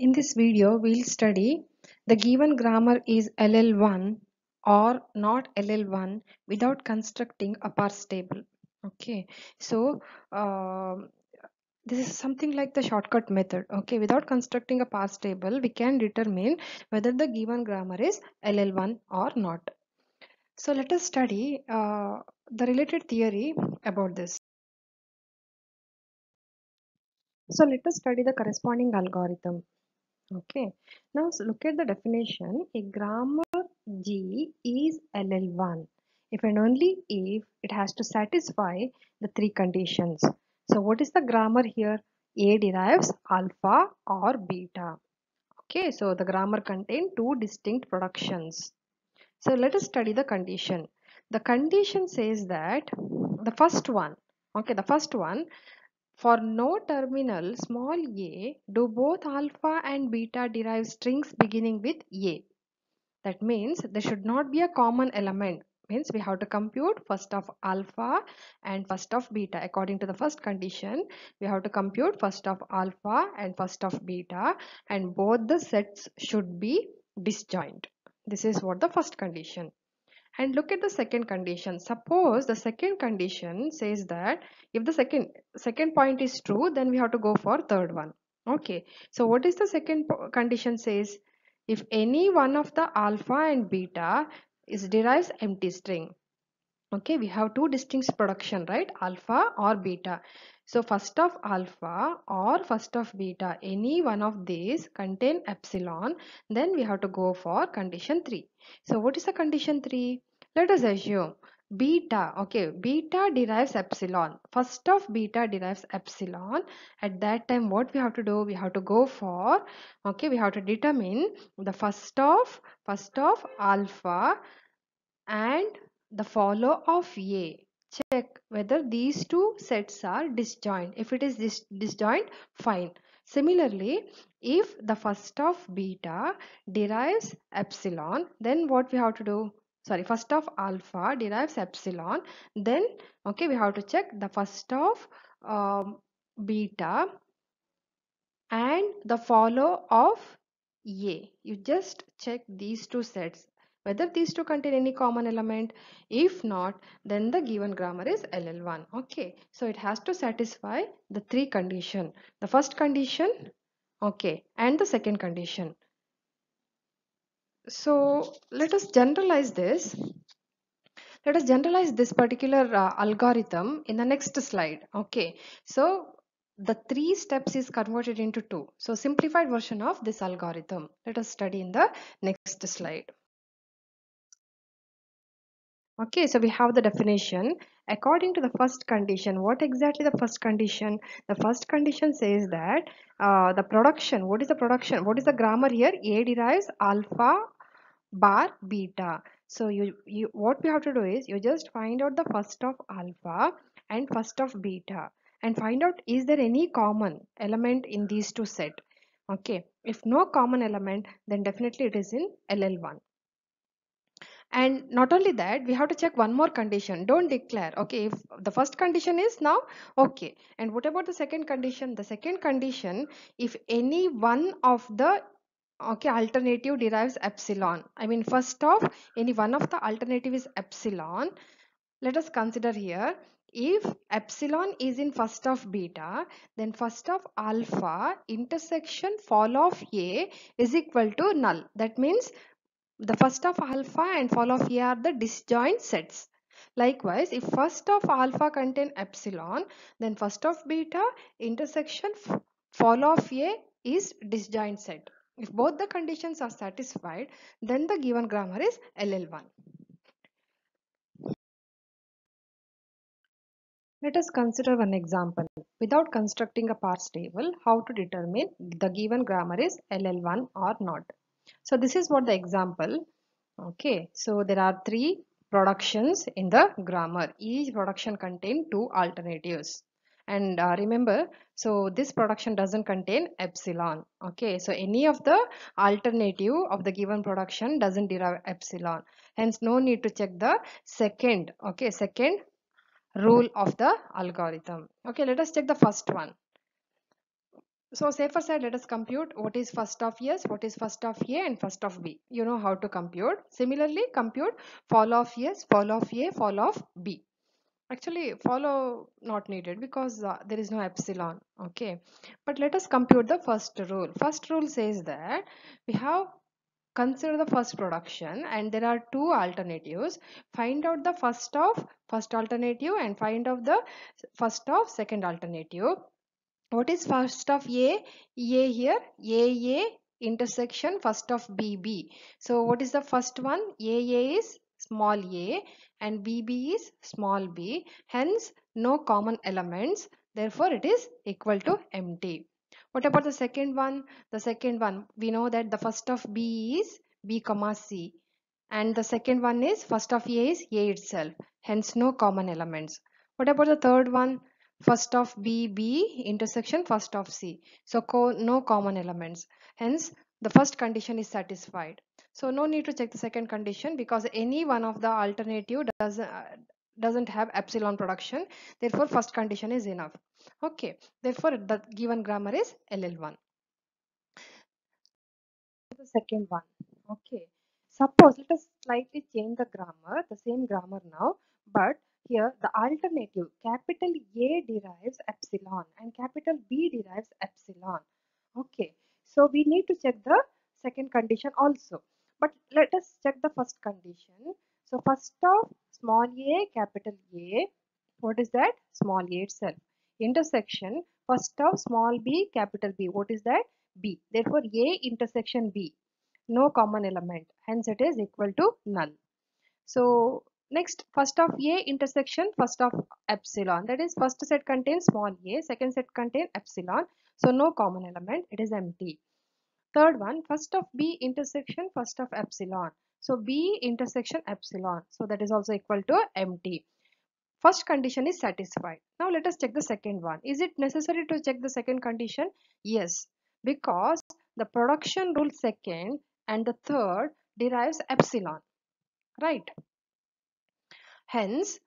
In this video, we'll study the given grammar is LL1 or not LL1 without constructing a parse table. Okay, so um this is something like the shortcut method. Okay, without constructing a parse table, we can determine whether the given grammar is LL1 or not. So let us study the related theory about this. So let us study the corresponding algorithm. Okay, now look at the definition. A grammar G is LL1 if and only if it has to satisfy the three conditions. So what is the grammar here? A derives alpha or beta. Okay, so the grammar contains two distinct productions. So let us study the condition. The condition says that the first one, okay, the first one, for no terminal small a, do both alpha and beta derive strings beginning with a. That means there should not be a common element. Means we have to compute first of alpha and first of beta. According to the first condition, we have to compute first of alpha and first of beta, and both the sets should be disjoint. This is what the first condition. And look at the second condition. Suppose the second condition says that if the second point is true, then we have to go for third one. Okay, so what is the second condition says? If any one of the alpha and beta is derives empty string. Okay, we have two distinct production, right? Alpha or beta. So first of alpha or first of beta, any one of these contain epsilon, then we have to go for condition 3. So what is the condition 3? Let us assume beta, okay, beta derives epsilon. First of beta derives epsilon. At that time, what we have to do? We have to go for, okay, we have to determine the first of alpha and the follow of A. Check whether these two sets are disjoint. If it is disjoint, fine. Similarly, if the first of beta derives epsilon, then what we have to do? Sorry, first of alpha derives epsilon, then okay, we have to check the first of beta and the follow of A. You just check these two sets whether these two contain any common element. If not, then the given grammar is LL1. Okay, so it has to satisfy the three condition. The first condition, okay, and the second condition. So let us generalize this. Let us generalize this particular algorithm in the next slide. Okay, so the three steps is converted into two. So simplified version of this algorithm. Let us study in the next slide. Okay, so we have the definition. According to the first condition, what exactly the first condition? The first condition says that the production, what is the production? What is the grammar here? A derives alpha bar beta. So you what we have to do is you just find out the first of alpha and first of beta and find out is there any common element in these two set. Okay, if no common element, then definitely it is in LL1. And not only that, we have to check one more condition. Don't declare. Okay, if the first condition is now okay, and what about the second condition? The second condition, if any one of the okay alternative derives epsilon, I mean first of any one of the alternative is epsilon. Let us consider here, if epsilon is in first of beta, then first of alpha intersection fall of A is equal to null. That means the first of alpha and fall of A are the disjoint sets. Likewise, if first of alpha contain epsilon, then first of beta intersection fall of A is disjoint set. If both the conditions are satisfied, then the given grammar is LL1. Let us consider one example. Without constructing a parse table, how to determine the given grammar is LL1 or not. So this is what the example. Okay, so there are three productions in the grammar. Each production contain two alternatives. And remember, so this production doesn't contain epsilon. Okay, so any of the alternative of the given production doesn't derive epsilon. Hence, no need to check the second. Okay, second rule of the algorithm. Okay, let us check the first one. So safer side, let us compute what is first of yes, what is first of A and first of B. You know how to compute. Similarly, compute fall of yes, fall of A, fall of B. Actually, follow not needed because there is no epsilon. Okay. But let us compute the first rule. First rule says that we have consider the first production and there are two alternatives. Find out the first of first alternative and find out the first of second alternative. What is first of A? A here, A intersection first of BB. So what is the first one? A is small a and BB is small b. Hence no common elements. Therefore it is equal to empty. What about the second one? The second one, we know that the first of B is B comma C. And the second one is first of A is A itself. Hence no common elements. What about the third one? First of B intersection first of C. So no common elements. Hence the first condition is satisfied. So no need to check the second condition because any one of the alternative doesn't have epsilon production. Therefore first condition is enough. Okay. Therefore the given grammar is LL1. The second one. Okay. Suppose let us slightly change the grammar, the same grammar now, but here the alternative capital A derives epsilon and capital B derives epsilon. Okay. So we need to check the second condition also. But let us check the first condition. So first of small a, capital A, what is that? Small a itself. Intersection first of small b, capital B, what is that? B. Therefore A intersection B, no common element, hence it is equal to null. So next, first of A intersection first of epsilon, that is first set contains small a, second set contains epsilon, so no common element, it is empty. Third one, first of B intersection first of epsilon, so B intersection epsilon, so that is also equal to empty. First condition is satisfied. Now let us check the second one. Is it necessary to check the second condition? Yes, because the production rule second and the third derives epsilon, right? Hence,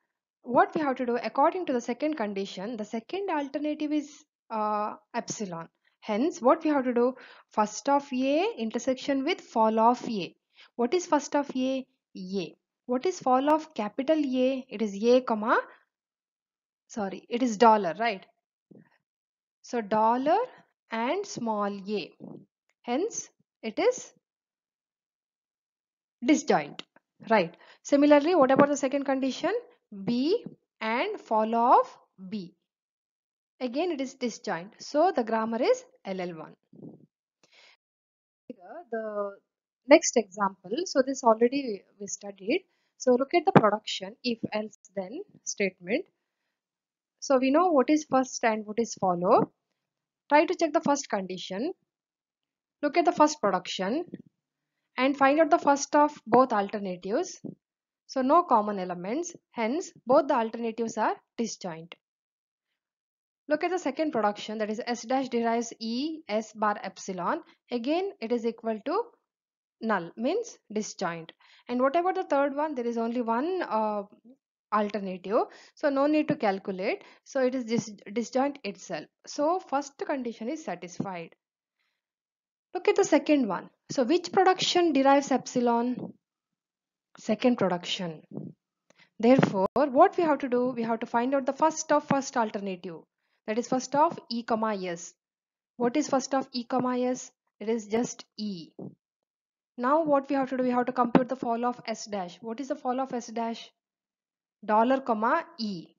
what we have to do according to the second condition, the second alternative is epsilon. Hence, what we have to do? First of A intersection with fall of A. What is first of A? A. What is fall of capital A? It is A comma, sorry, it is dollar, right? So dollar and small a. Hence, it is disjoint, right? Similarly, what about the second condition? B and fall of B. Again, it is disjoint. So the grammar is LL1. The next example. So this already we studied. So look at the production if else then statement. So we know what is first and what is follow. Try to check the first condition. Look at the first production and find out the first of both alternatives. So no common elements, hence both the alternatives are disjoint. Look at the second production, that is S dash derives E S bar epsilon. Again it is equal to null, means disjoint. And what about the third one? There is only one alternative, so no need to calculate. So it is disjoint itself. So first condition is satisfied. Look at the second one. So which production derives epsilon? Second production. Therefore, what we have to do? We have to find out the first of first alternative. That is first of E comma S. What is first of E comma S? It is just E. Now what we have to do? We have to compute the fall of S dash. What is the fall of S dash? Dollar comma E.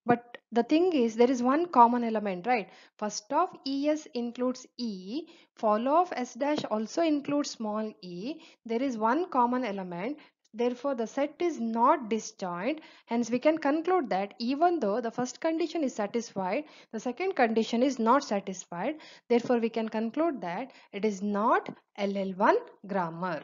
But the thing is, there is one common element, right? First of ES includes E, follow of S dash also includes small e. There is one common element. Therefore, the set is not disjoint. Hence, we can conclude that even though the first condition is satisfied, the second condition is not satisfied. Therefore, we can conclude that it is not LL1 grammar.